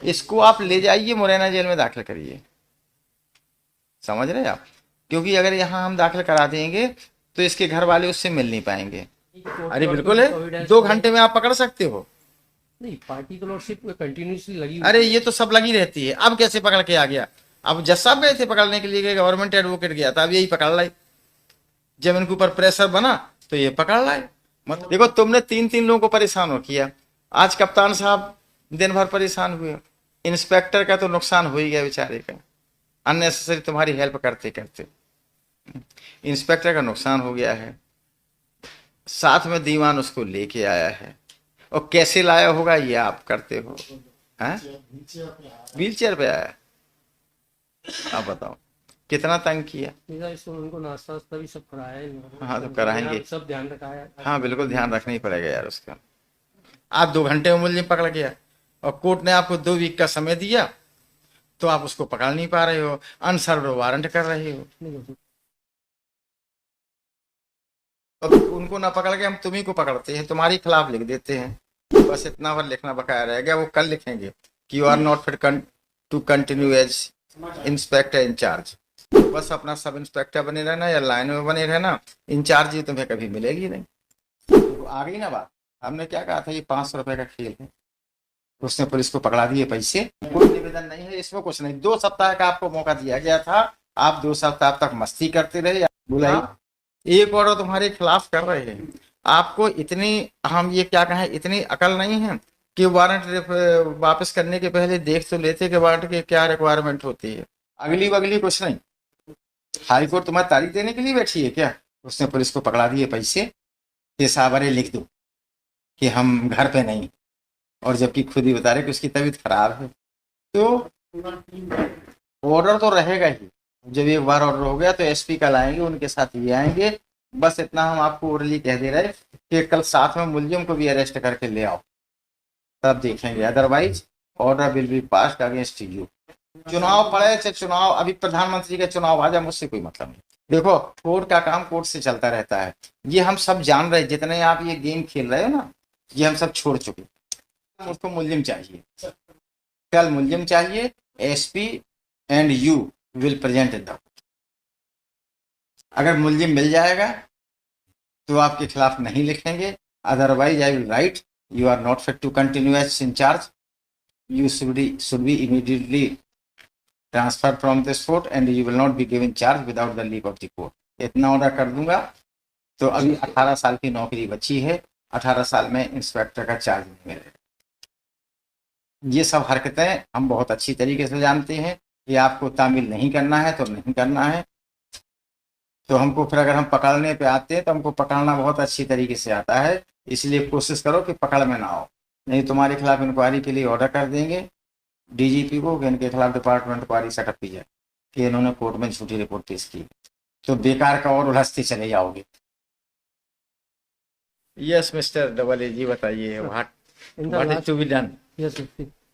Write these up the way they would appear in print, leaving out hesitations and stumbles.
इसको आप ले जाइए मुरैना जेल में दाखिल करिए, समझ रहे हैं आप? क्योंकि अगर यहाँ हम दाखिल करा देंगे तो इसके घर वाले उससे मिल नहीं पाएंगे। कोर्ट अरे लॉर्ड को बिल्कुल भी है, प्रोविडेंस 2 घंटे में आप पकड़ सकते हो। नहीं, पार्टी क्लर्कशिप कंटिन्यूसली लगी हुई अरे थी। ये तो सब लगी रहती है, अब कैसे पकड़ के आ गया? अब जज साहब गए थे पकड़ने के लिए, गवर्नमेंट एडवोकेट गया था, अब यही पकड़ लाई। जब इनके ऊपर प्रेशर बना तो ये पकड़ लाए। मत देखो, तुमने 3 3 लोगों को परेशान हो किया। आज कप्तान साहब दिन भर परेशान हुए। इंस्पेक्टर का तो नुकसान हो ही गया बेचारे का, अननेसेसरी तुम्हारी हेल्प करते करते इंस्पेक्टर का नुकसान हो गया है। साथ में दीवान उसको लेके आया है, और कैसे लाया होगा ये आप करते हो हैं? व्हील चेयर पे आया, आप बताओ कितना तंग किया। इसको उनको नाश्ता वास्ता भी सब कराया है इन लोगों ने। हाँ तो कराएंगे, सब ध्यान रखा है। हाँ बिल्कुल ध्यान रखना ही पड़ेगा यार उसका। आप 2 घंटे में मुलजिम पकड़ गया, और कोर्ट ने आपको 2 वीक का समय दिया, तो आप उसको पकड़ नहीं पा रहे हो, अनसर्व्ड वारंट कर रहे हो। नहीं, अब उनको ना पकड़ के हम तुम्ही को पकड़ते हैं, तुम्हारी खिलाफ लिख देते हैं। बस इतना बार लिखना बकाया रह गया, वो कल लिखेंगे कि you are not fit to continue as inspector incharge. बस अपना सब इंस्पेक्टर बने रहना या लाइन में बने रहना, इंचार्ज तुम्हें कभी मिलेगी नहीं। तो आ गई ना बात। हमने क्या कहा था, ये 500 रुपए का खेल है। उसने पुलिस को पकड़ा दिए पैसे, कोई निवेदन नहीं है इसमें, कुछ नहीं। 2 सप्ताह का आपको मौका दिया गया था, आप 2 सप्ताह तक मस्ती करते रहे। बुलाई एक और तुम्हारे खिलाफ कर रहे हैं। आपको इतनी, हम ये क्या कहें, इतनी अकल नहीं है कि वारंट वापस करने के पहले देख तो लेते कि वारंट की क्या रिक्वायरमेंट होती है। अगली बगली कुछ नहीं, हाई कोर्ट तुम्हारी तारीख देने के लिए बैठी है क्या? उसने पुलिस को पकड़ा दिए पैसे, ये सावरे लिख दो कि हम घर पे नहीं, और जबकि खुद ही बता रहे कि उसकी तबीयत खराब है। तो ऑर्डर तो रहेगा ही। जब एक बार ऑर्डर हो गया तो एसपी कल आएंगे, उनके साथ ये आएंगे। बस इतना हम आपको ओरली कह दे रहे कि कल साथ में मुलजिम को भी अरेस्ट करके ले आओ, तब देखेंगे। Otherwise order will be passed against you. चुनाव पड़े चाहे चुनाव, अभी प्रधानमंत्री का चुनाव आ जाए, मुझसे कोई मतलब नहीं। देखो, कोर्ट का काम कोर्ट से चलता रहता है, ये हम सब जान रहे। जितने आप ये गेम खेल रहे हो ना, ये हम सब छोड़ चुके। मुझको मुलजिम चाहिए, कल मुलजिम चाहिए। SP and you will present in the. अगर मुलजिम मिल जाएगा तो आपके खिलाफ नहीं लिखेंगे, otherwise I will write you are not fit to continue as incharge, you should be immediately transferred from this court and you will not be given charge without the leave of the court। इतना order कर दूंगा तो अभी 18 साल की नौकरी बची है, 18 साल में इंस्पेक्टर का चार्ज नहीं मिलेगा। ये सब हरकतें हम बहुत अच्छी तरीके से जानते हैं कि आपको तामील नहीं करना है तो नहीं करना है। तो हमको फिर अगर हम पकड़ने पे आते हैं तो हमको पकड़ना बहुत अच्छी तरीके से आता है, इसलिए कोशिश करो कि पकड़ में ना आओ, नहीं तुम्हारे खिलाफ इंक्वायरी के लिए ऑर्डर कर देंगे डीजीपी को कि इनके खिलाफ डिपार्टमेंट इंक्वायरी सेटअप की जाए कि इन्होंने कोर्ट में झूठी रिपोर्ट पेश की। तो बेकार का और उलझते चले जाओगे। Yes mister double A ji, बताइए what is to be done. Yes,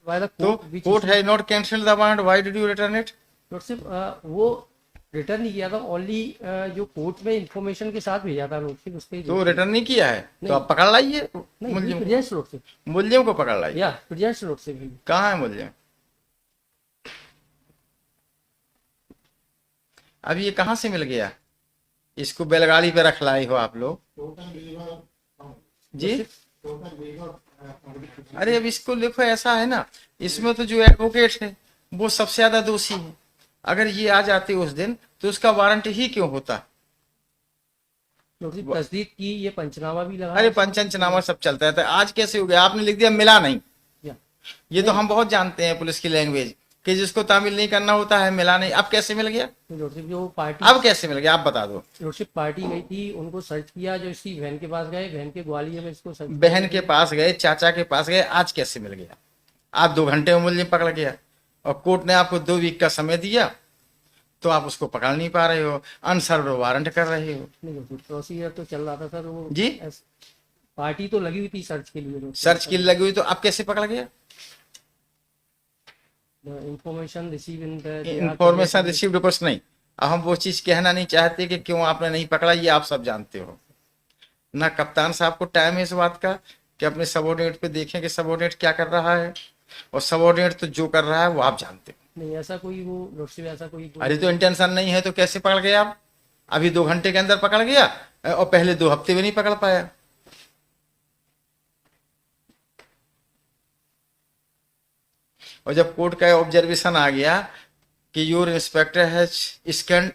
by the तो court has not cancelled the warrant, why did you return it? वो रिटर्न नहीं किया था, ओनली जो कोर्ट में इंफॉर्मेशन के साथ भेजा था नोटिस, उसके तो रिटर्न नहीं किया है तो आप पकड़ लाइए मुलजिम को। प्रेजेंस नोट से, मुलजिम को पकड़ लाइए। या प्रेजेंस नोट से भी। कहाँ है मुलजिम? अब ये कहाँ से मिल गया? इसको बैलगाड़ी पे रख लाई हो आप लोग जी? अरे अब इसको देखो, ऐसा है ना, इसमें तो जो एडवोकेट है वो सबसे ज्यादा दोषी है। अगर ये आ जाते उस दिन तो उसका वारंट ही क्यों होता? तस्दीक की, ये पंचनामा भी लगा। अरे पंचनामा सब चलता रहता है, आज कैसे हो गया? आपने लिख दिया मिला नहीं। ये तो हम बहुत जानते हैं पुलिस की लैंग्वेज कि जिसको तामील नहीं करना होता है मिला नहीं। अब कैसे मिल गया? जो पार्टी, अब कैसे मिल गया आप बता दो। लॉर्डशिप पार्टी गई थी, उनको सर्च किया, जो इसकी बहन के पास गए, बहन के ग्वालियर में इसको सर्च, बहन के पास गए, चाचा के पास गए, आज कैसे मिल गया? आप 2 घंटे में मुलजिम पकड़ गया, और कोर्ट ने आपको 2 वीक का समय दिया, तो आप उसको पकड़ नहीं पा रहे हो, अनसर्व्ड वारंट कर रहे हो। प्रोसीजर तो चल रहा था सर, वो जी पार्टी तो लगी हुई थी सर्च के लिए, सर्च की लगी हुई, तो आप कैसे पकड़ गया? इंफॉर्मेशन रिसीव्ड कुछ नहीं। अब हम वो चीज कहना नहीं चाहते कि क्यों आपने नहीं पकड़ा, ये आप सब जानते हो ना। कप्तान साहब को टाइम है इस बात का कि अपने सबोर्डिनेट पे देखें कि सबोर्डिनेट क्या कर रहा है, और सबऑर्डिनेट तो जो कर रहा है वो आप जानते हो। नहीं ऐसा कोई वो लॉर्डशिप ऐसा कोई अरे तो इंटेंशन नहीं है तो कैसे पकड़ गए आप? अभी 2 घंटे के अंदर पकड़ गया और पहले 2 हफ्ते में नहीं पकड़ पाया। और जब कोर्ट का ऑब्जर्वेशन आ गया कि your inspector has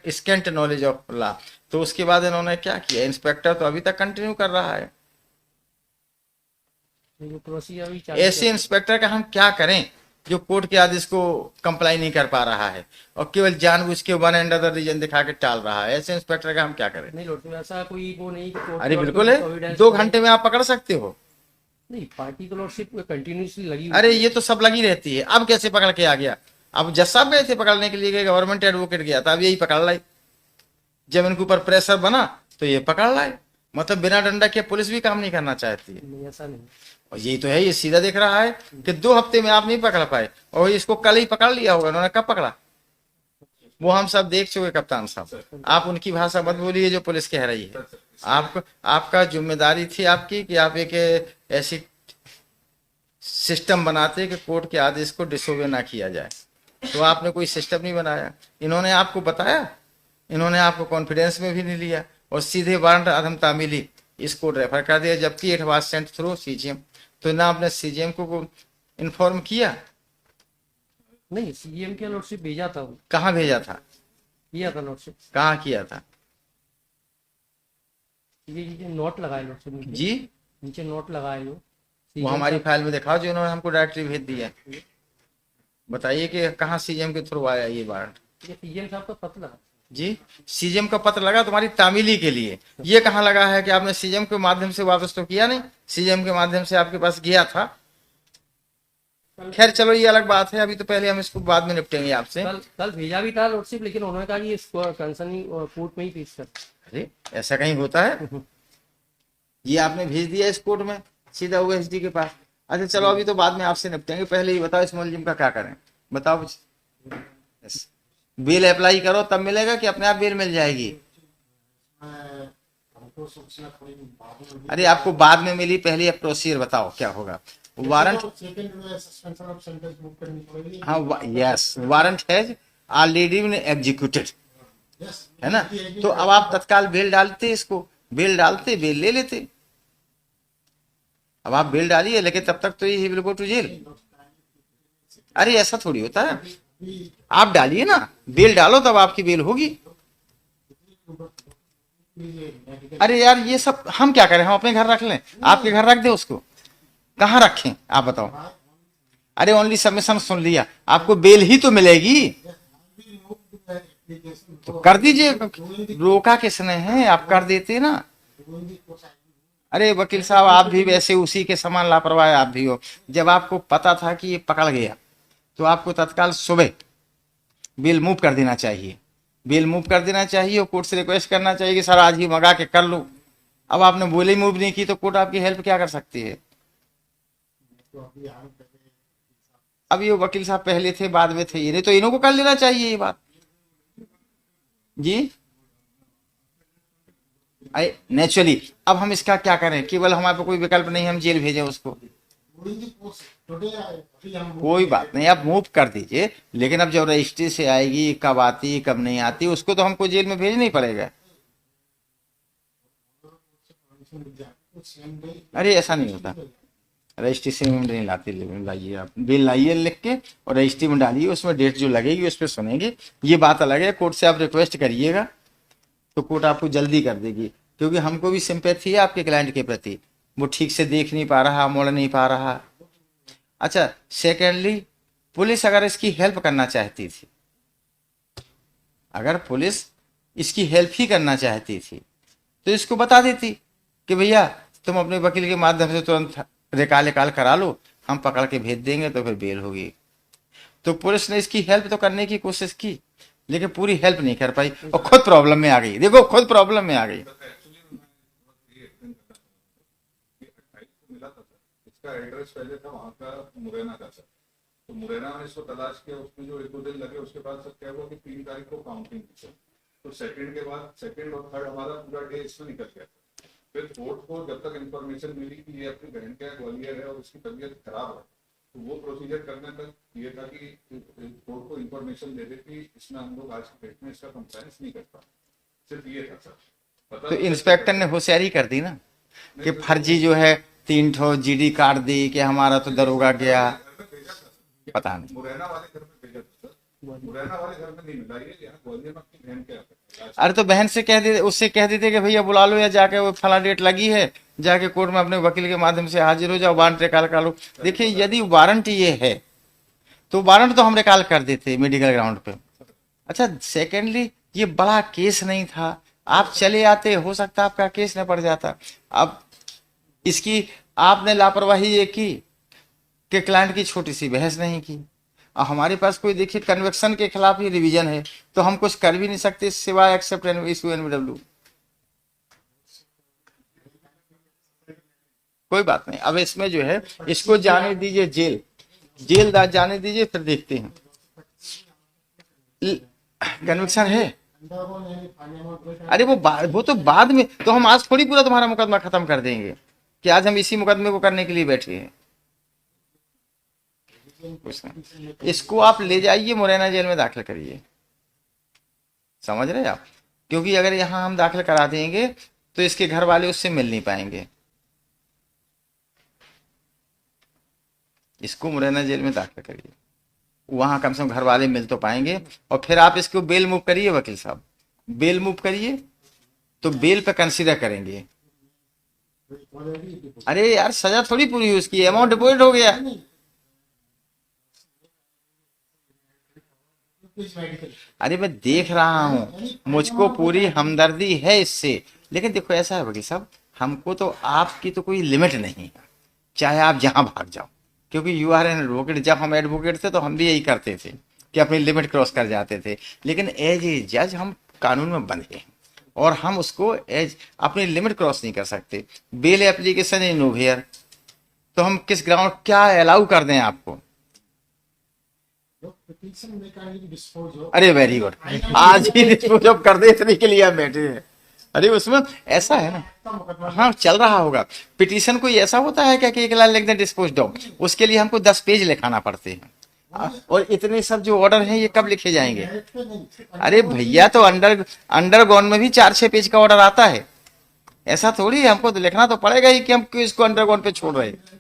scent knowledge of law, तो उसके बाद इन्होंने क्या किया, इंस्पेक्टर तो अभी तक कंटिन्यू कर रहा है। प्रोसीजर अभी चालू ऐसे इंस्पेक्टर का हम क्या करें जो कोर्ट के आदेश को कंप्लाई नहीं कर पा रहा है और केवल जानबूझ के वन एंड अदर रीजन दिखा के टाल रहा है, ऐसे इंस्पेक्टर का हम क्या करें? नहीं लॉर्डशिप ऐसा कोई वो नहीं कि कोर्ट अरे की बिल्कुल order को है, evidence 2 घंटे में आप पकड़ सकते हो। नहीं पार्टी की लॉर्डशिप कंटिन्यूसली लगी हुई अरे थी। ये तो सब लगी रहती है, अब कैसे पकड़ के आ गया? अब जज साहब गए थे पकड़ने के लिए, गए गवर्नमेंट एडवोकेट गया था, अब यही पकड़ लाई। जब इनके ऊपर प्रेशर बना तो ये पकड़ लाए। मतलब बिना डंडा के पुलिस भी काम नहीं करना चाहती है। नहीं ऐसा नहीं। और यही तो है, ये सीधा दिख रहा है कि 2 हफ्ते में आप नहीं पकड़ पाए और इसको कल ही पकड़ लिया होगा। उन्होंने कब पकड़ा वो हम सब देख चुके कप्तान साहब। आप उनकी भाषा मत बोलिए जो पुलिस कह रही है। आपको आपका जिम्मेदारी थी आपकी कि आप एक ऐसी सिस्टम बनाते कि कोर्ट के आदेश को डिसोबे ना किया जाए, तो आपने कोई सिस्टम नहीं बनाया। इन्होंने आपको बताया, इन्होंने आपको कॉन्फिडेंस में भी नहीं लिया और सीधे वारंट अधम तामीली इसको रेफर कर दिया, जबकि it was sent through CGM. तो ना आपने सीजीएम को इन्फॉर्म किया? नहीं सीएम के लॉर्डशिप भेजा था वो, कहाँ भेजा था? किया था लॉर्डशिप। कहाँ किया था? ये नोट लगाए लॉर्डशिप नीचे, जी नीचे नोट लगाए लो। वो हमारी फाइल में दिखाओ जो इन्होंने हमको डायरेक्टली भेज दिया। बताइए कि कहाँ सीजीएम के थ्रू आया ये वारंट? ये सीएम साहब का पत्र लगा। जी सीजीएम का पत्र लगा तुम्हारी तामीली के लिए, ये कहाँ लगा है कि आपने सीजीएम के माध्यम से वापस तो किया नहीं? सीजीएम के माध्यम से आपके पास गया था। खैर चलो ये अलग बात है, अभी तो पहले हम इसको बाद में निपटेंगे आपसे। कल भेजा भी था लॉर्डशिप, लेकिन उन्होंने कहा कि इसको कंसर्निंग कोर्ट में ही पेश कर। अरे ऐसा कहीं होता है? ये आपने भेज दिया इस कोर्ट में सीधा ओएसडी के पास। अच्छा चलो अभी तो बाद में आपसे निपटेंगे, पहले ही बताओ इस मुलजिम का क्या करें, बताओ। Yes. बेल अप्लाई करो तब मिलेगा कि अपने आप बेल मिल जाएगी? अरे आपको बाद में मिली, पहले आप प्रोसीजर बताओ क्या होगा। वारंट, हाँ yes, warrant has already been executed, है ना? तो अब आप तत्काल बेल डालते, इसको बेल डालते, बेल ले लेते। अब आप बेल डालिए, लेकिन तब तक तो ये विल गो टू जेल। अरे ऐसा थोड़ी होता है, आप डालिए ना, बेल डालो तब आपकी बेल होगी। अरे यार ये सब हम क्या करें, हम अपने घर रख लें, आपके घर रख दे उसको, कहाँ रखें आप बताओ? अरे ओनली सबमिशन सुन लिया, आपको बेल ही तो मिलेगी, तो कर दीजिए। रोका किसने है, आप कर देते ना। अरे वकील साहब आप भी वैसे उसी के समान लापरवाह आप भी हो। जब आपको पता था कि ये पकड़ गया तो आपको तत्काल सुबह बेल मूव कर देना चाहिए, बेल मूव कर देना चाहिए और कोर्ट से रिक्वेस्ट करना चाहिए कि सर आज ही मंगा के कर लो। अब आपने बोले मूव नहीं की तो कोर्ट आपकी हेल्प क्या कर सकती है? अब ये वकील साहब पहले थे बाद में थे, ये नहीं तो इन्हों को कर लेना चाहिए ये बात। जी नेचुरली अब हम इसका क्या करें, केवल हमारे पे कोई विकल्प नहीं है, हम जेल भेजें उसको? कोई बात नहीं, आप मूव कर दीजिए, लेकिन अब जब रजिस्ट्री से आएगी, कब आती कब नहीं आती, उसको तो हमको जेल में भेजना ही पड़ेगा। अरे ऐसा नहीं होता, रजिस्ट्री से नहीं लाती, लाइए आप बिल लाइए लिख के और रजिस्ट्री में डालिए, उसमें डेट जो लगेगी उस पर सुनेंगे। ये बात अलग है, कोर्ट से आप रिक्वेस्ट करिएगा तो कोर्ट आपको जल्दी कर देगी, क्योंकि हमको भी सिंपैथी है आपके क्लाइंट के प्रति, वो ठीक से देख नहीं पा रहा, मोड़ नहीं पा रहा। अच्छा सेकेंडली, पुलिस अगर इसकी हेल्प करना चाहती थी, अगर पुलिस इसकी हेल्प ही करना चाहती थी तो इसको बता देती कि भैया तुम अपने वकील के माध्यम से तुरंत रिकॉल करा लो, हम पकड़ के भेज देंगे तो फिर बेल होगी। तो पुलिस ने इसकी हेल्प तो करने की कोशिश की, लेकिन पूरी हेल्प नहीं कर पाई और खुद प्रॉब्लम में आ गई। देखो खुद प्रॉब्लम में आ गई। इसका एड्रेस पहले था वहाँ का मुरैना का था, तो मुरैना में इसको तलाश किया, उसमें जो 1-2 दिन लगे, उसके बाद सब क्या हुआ कि 3 तारीख को काउंटिंग थी, तो सेकंड के बाद सेकंड और थर्ड हमारा पूरा डे इसमें निकल गया। फिर फोर्थ को जब तक इन्फॉर्मेशन मिली कि ये अपनी बहन का ग्वालियर है और उसकी तबीयत खराब है, तो वो प्रोसीजर करने तक ये था कि कोर्ट को इंफॉर्मेशन दे दे कि इसमें हम लोग आज की डेट में इसका कंप्लायंस नहीं करता, सिर्फ ये था सर। पता तो इंस्पेक्टर ने होशियारी कर दी ना कि फर्जी जो है 3 ठो जीडी कार्ड दी कि हमारा तो दरोगा गया, पता नहीं। मुरैना वाले घर में भेजा था सर, मुरैना वाले घर में नहीं मिला, ये यहाँ ग्वालियर में अपनी बहन के यहाँ पे। अरे तो बहन से कह दे, उससे कह देते कि भैया बुला लो या जाके वो फला डेट लगी है, जाके कोर्ट में अपने वकील के माध्यम से हाजिर हो जाओ, वारंट रिकॉल कर लो। देखिए यदि वारंट ये है तो वारंट तो हम रिकॉल कर देते मेडिकल ग्राउंड पे। अच्छा सेकेंडली ये बड़ा केस नहीं था, आप चले आते, हो सकता आपका केस न पड़ जाता। अब इसकी आपने लापरवाही ये की कि क्लाइंट की छोटी सी बहस नहीं की। और हमारे पास कोई देखिए कन्वेक्शन के खिलाफ ही रिवीजन है, तो हम कुछ कर भी नहीं सकते सिवाय एक्सेप्ट इशू एनबीडब्ल्यू। कोई बात नहीं, अब इसमें जो है इसको जाने दीजिए जेल, जाने दीजिए, फिर देखते हैं। कन्विक्शन है, अरे वो तो बाद में, तो हम आज थोड़ी पूरा तुम्हारा मुकदमा खत्म कर देंगे कि आज हम इसी मुकदमे को करने के लिए बैठे हैं। कुछ नहीं, इसको आप ले जाइए मुरैना जेल में दाखिल करिए, समझ रहे आप, क्योंकि अगर यहाँ हम दाखिल करा देंगे तो इसके घर वाले उससे मिल नहीं पाएंगे। इसको मुरैना जेल में दाखिल करिए, वहां कम से कम घर वाले मिल तो पाएंगे। और फिर आप इसको बेल मूव करिए, वकील साहब बेल मूव करिए, तो बेल पे कंसीडर करेंगे। अरे यार सजा थोड़ी पूरी हुई, उसकी अमाउंट डिपॉजिट हो गया। अरे मैं देख रहा हूं, मुझको पूरी हमदर्दी है इससे, लेकिन देखो ऐसा है वकील साहब, हमको तो आपकी तो कोई लिमिट नहीं है, चाहे आप जहां भाग जाओ, क्योंकि यू आर एन एडवोकेट। जब हम एडवोकेट थे तो हम भी यही करते थे कि अपनी लिमिट क्रॉस कर जाते थे, लेकिन एज ए जज हम कानून में बंधे हैं और हम उसको एज अपनी लिमिट क्रॉस नहीं कर सकते। बेल एप्लीकेशन इन ओवर, तो हम किस ग्राउंड क्या अलाउ कर दें आपको? अरे वेरी गुड, आज ही डिस्पोज ऑफ कर दे, इतने के लिए आप बैठे हैं। अरे उसमें ऐसा है ना, हाँ चल रहा होगा। पिटीशन कोई ऐसा होता है क्या कि एक लाइन लिख दें डिस्पोज ऑफ, उसके लिए हमको 10 पेज लिखाना पड़ते हैं, और इतने सब जो ऑर्डर हैं ये कब लिखे जाएंगे? अरे भैया तो अंडरग्राउंड में भी 4-6 पेज का ऑर्डर आता है, ऐसा थोड़ी है, हमको तो लिखना तो पड़ेगा ही कि हम क्यों इसको अंडरग्राउंड पे छोड़ रहे हैं।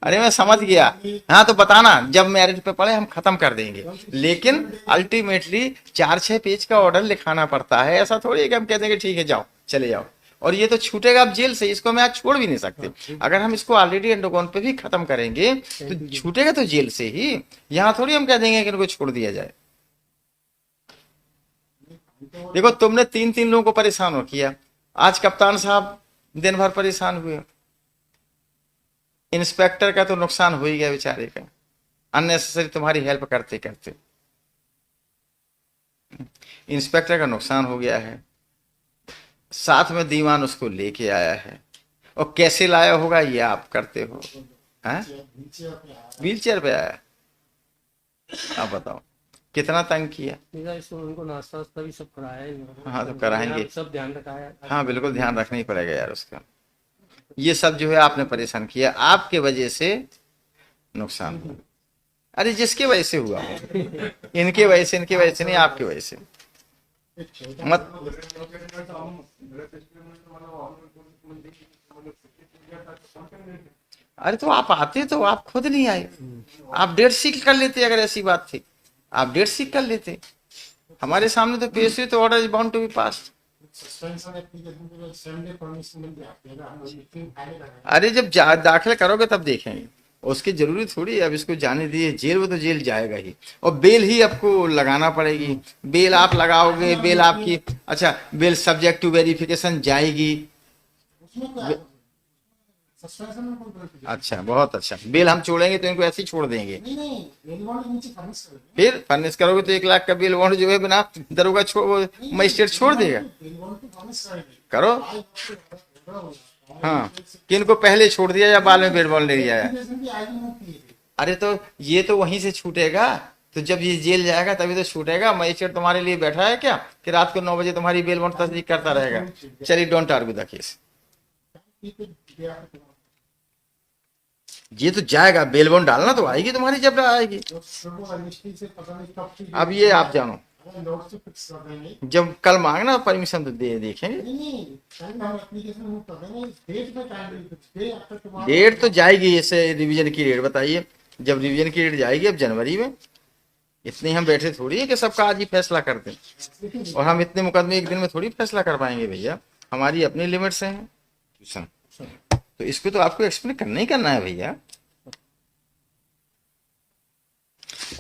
अरे मैं समझ गया, हाँ तो बताना, जब मैरिज पे पड़े हम खत्म कर देंगे, लेकिन अल्टीमेटली 4-6 पेज का ऑर्डर लिखाना पड़ता है। ऐसा थोड़ी है कि हम कह देंगे ठीक है जाओ चले जाओ, और ये तो छूटेगा अब जेल से, इसको मैं आज छोड़ भी नहीं सकते। अगर हम इसको ऑलरेडी अंडरग्राउंड पे भी खत्म करेंगे तो छूटेगा तो जेल से ही, यहाँ थोड़ी हम कह देंगे कि इनको छोड़ दिया जाए। देखो तुमने 3-3 लोगों को परेशान हो किया, आज कप्तान साहब दिन भर परेशान हुए, इंस्पेक्टर का तो नुकसान हो ही गया बेचारे का, अननेसेसरी तुम्हारी हेल्प करते करते इंस्पेक्टर का नुकसान हो गया है, साथ में दीवान उसको लेके आया है, और कैसे लाया होगा ये आप करते हो, हैं? व्हील चेयर पे आया, आप बताओ कितना तंग किया। उनको नाश्ता वास्ता भी सब कराया है। हाँ तो कराएंगे, सब ध्यान रखा है। हाँ बिल्कुल ध्यान रखना ही पड़ेगा यार उसका। ये सब जो है आपने परेशान किया, आपके वजह से नुकसान हुआ। अरे जिसके वजह से हुआ, इनके वजह से नहीं, आपके वजह से मत। अरे तो आप आते तो आप खुद नहीं आए, आप डेट सीख कर लेते, अगर ऐसी बात थी आप डेट सीख कर लेते, हमारे सामने तो पेश हुई तो order is bound to be passed. अरे जब दाखिल करोगे तब देखेंगे, उसकी जरूरी थोड़ी है। अब इसको जाने दिए जेल, वो तो जेल जाएगा ही, और बेल ही आपको लगाना पड़ेगी। बेल आप लगाओगे, बेल आपकी, अच्छा बेल सब्जेक्ट टू वेरिफिकेशन जाएगी। अच्छा बहुत अच्छा, बेल हम छोड़ेंगे तो इनको ऐसे ही छोड़ देंगे, फिर फर्निश करोगे तो 1 लाख का बेल बॉन्ड जो है बिना दरोगा मजिस्ट्रेट छोड़ देगा। करो, हाँ कि इनको पहले छोड़ दिया या बाद में बेल बॉन्ड ले लिया है। अरे तो ये तो वहीं से छूटेगा, तो जब ये जेल जाएगा तभी तो छूटेगा। मजिस्ट्रेट तुम्हारे लिए बैठा है क्या कि रात को 9 बजे तुम्हारी बेल बॉन्ड तस्दीक करता रहेगा? चलिए डोंट आर्ग्यू द केस। ये तो जाएगा, बेलबोन डालना तो आएगी तुम्हारी, जब आएगी। अब ये आप जानो, जब कल मांगना परमिशन तो दे देखेंगे। डेट तो जाएगी, ऐसे रिवीजन की डेट बताइए, जब रिवीजन की डेट जाएगी अब जनवरी में। इतने हम बैठे थोड़ी है कि सबका आज ही फैसला कर दें, और हम इतने मुकदमे एक दिन में थोड़ी फैसला कर पाएंगे भैया, हमारी अपनी लिमिट्स हैं। तो इसको तो आपको एक्सप्लेन करना ही करना है भैया।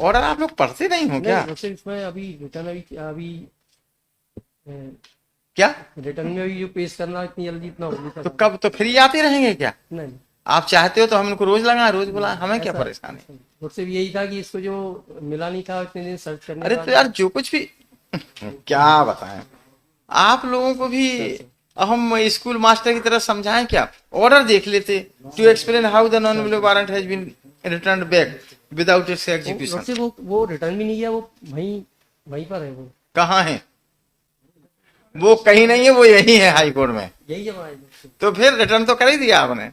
ऑर्डर आप लोग पढ़ते नहीं हो क्या? नहीं, इसमें अभी रिटर्न अभी क्या रिटर्न में भी जो पेश करना इतनी जल्दी इतना हो नहीं तो कब, तो फिर ये आते रहेंगे क्या? नहीं, आप चाहते हो तो हम इनको रोज लगाएं, रोज बुलाएं, हमें क्या परेशानी? मुझसे भी यही था कि इसको जो मिला नहीं था इतने दिन सर्च करने अरे बाद। तो यार जो कुछ भी क्या बताएं आप लोगों को भी, हम स्कूल मास्टर की तरह समझाएं क्या? ऑर्डर देख लेते, to explain how the non available warrant has been returned back without its execution. वो रिटर्न भी नहीं किया, वो वहीं पर है। वो कहाँ है? वो कहीं नहीं है, वो यही है हाई कोर्ट में। यही जमा है। तो फिर रिटर्न तो कर ही दिया आपने।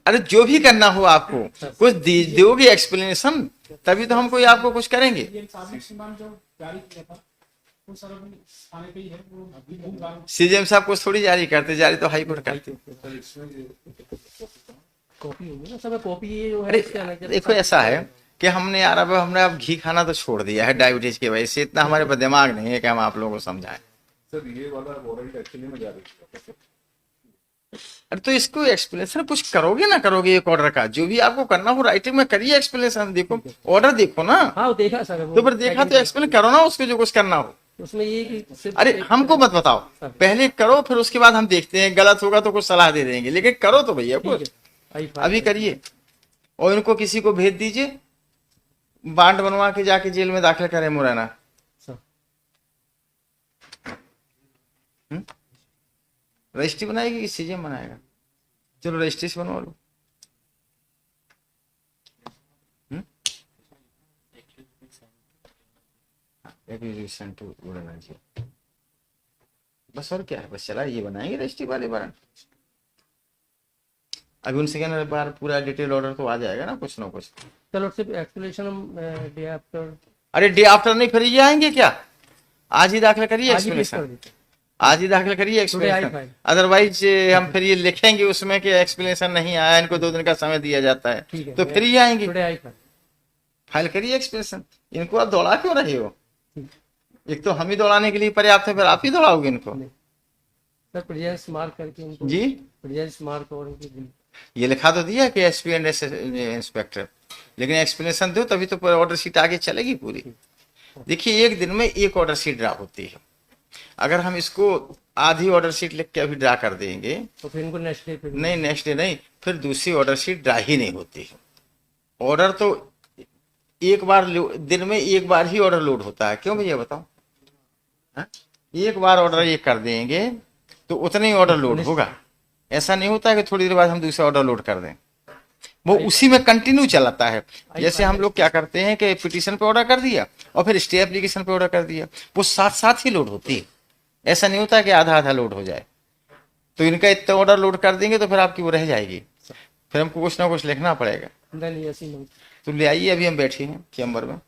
अरे जो भी करना हो आपको कुछ दोगे एक्सप्लेनेशन, तभी तो हम कोई आपको कुछ करेंगे। सीजेएम साहब कुछ थोड़ी जारी करते, जारी तो हाई कोर्ट करते। कॉपी होगी ना सब, कॉपी ये जो है अरे इसके अलग देखो ऐसा है कि हमने यार अब हमने अब घी खाना तो छोड़ दिया है डायबिटीज की वजह से, इतना हमारे पास दिमाग नहीं है कि हम आप लोगों को समझाएं। सर ये वाला वारंट एक्चुअली में जारी किया। अरे तो इसको एक्सप्लेनेशन कुछ करोगे ना करोगे, एक ऑर्डर का जो भी आपको करना हो राइटिंग में करिए एक्सप्लेनेशन। देखो ऑर्डर देखो ना, हाँ वो देखा सर, तो फिर देखा तो एक्सप्लेन करो ना उसको जो कुछ करना हो। उसमें ये कि सिर्फ अरे हमको मत बताओ, पहले करो फिर उसके बाद हम देखते हैं, गलत होगा तो कुछ सलाह दे देंगे, लेकिन करो तो भैया कुछ अभी करिए। और इनको किसी को भेज दीजिए, बांड बनवा के जाके जेल में दाखिल करें मुरैना। रजिस्ट्री बनाएगी कि सीजेएम बनाएगा? चलो रजिस्ट्री से बनवा लो। बस और क्या है, बस चला ये बनाएंगे रजिस्ट्री वाले वारंट। अभी उनसे कहना बार पूरा डिटेल ऑर्डर तो आ जाएगा ना कुछ ना कुछ। चलो सिर्फ एक्सप्लेनेशन हम डे आफ्टर। अरे डे आफ्टर नहीं, फिर ये आएंगे क्या? आज ही दाखिल करिए एक्सप्लेनेशन, आज ही दाखिल करिए एक्सप्लेनेशन। अदरवाइज हम फिर ये लिखेंगे उसमें कि एक्सप्लेनेशन नहीं आया, इनको 2 दिन का समय दिया जाता है, तो फिर ये आएंगे। फाइल करिए एक्सप्लेनेशन। इनको आप दौड़ा क्यों रहे हो? एक तो हम ही दौड़ाने के लिए पर्याप्त है, फिर आप ही दौड़ाओगे इनको। सर प्रेजेंस मार्क करके इनको जी, प्रेजेंस मार्क और ये लिखा तो दिया कि एसपी एंड इंस्पेक्टर, लेकिन एक्सप्लेनेशन दो तभी तो ऑर्डर शीट आगे चलेगी पूरी। देखिए एक दिन में एक ऑर्डर शीट ड्रा होती है, अगर हम इसको आधी ऑर्डर शीट लिख के अभी ड्रा कर देंगे तो फिर इनको नेक्स्ट डे नहीं, नेक्स्ट डे नहीं, फिर दूसरी ऑर्डर शीट ड्रा ही नहीं होती है। ऑर्डर तो एक बार दिन में एक बार ही ऑर्डर लोड होता है, क्यों भैया बताओ? एक बार ऑर्डर ये कर देंगे तो उतने ही ऑर्डर लोड होगा। ऐसा नहीं होता है कि थोड़ी देर बाद हम दूसरा ऑर्डर लोड कर दें, वो उसी में कंटिन्यू चलाता है। जैसे हम लोग क्या करते हैं कि पिटीशन पे ऑर्डर कर दिया और फिर स्टे एप्लीकेशन पे ऑर्डर कर दिया, वो साथ साथ ही लोड होती है। ऐसा नहीं होता कि आधा आधा लोड हो जाए। तो इनका इतना ऑर्डर लोड कर देंगे तो फिर आपकी वो रह जाएगी, फिर हमको कुछ ना कुछ लिखना पड़ेगा। तो ले आइए, अभी हम बैठे हैं चैम्बर में।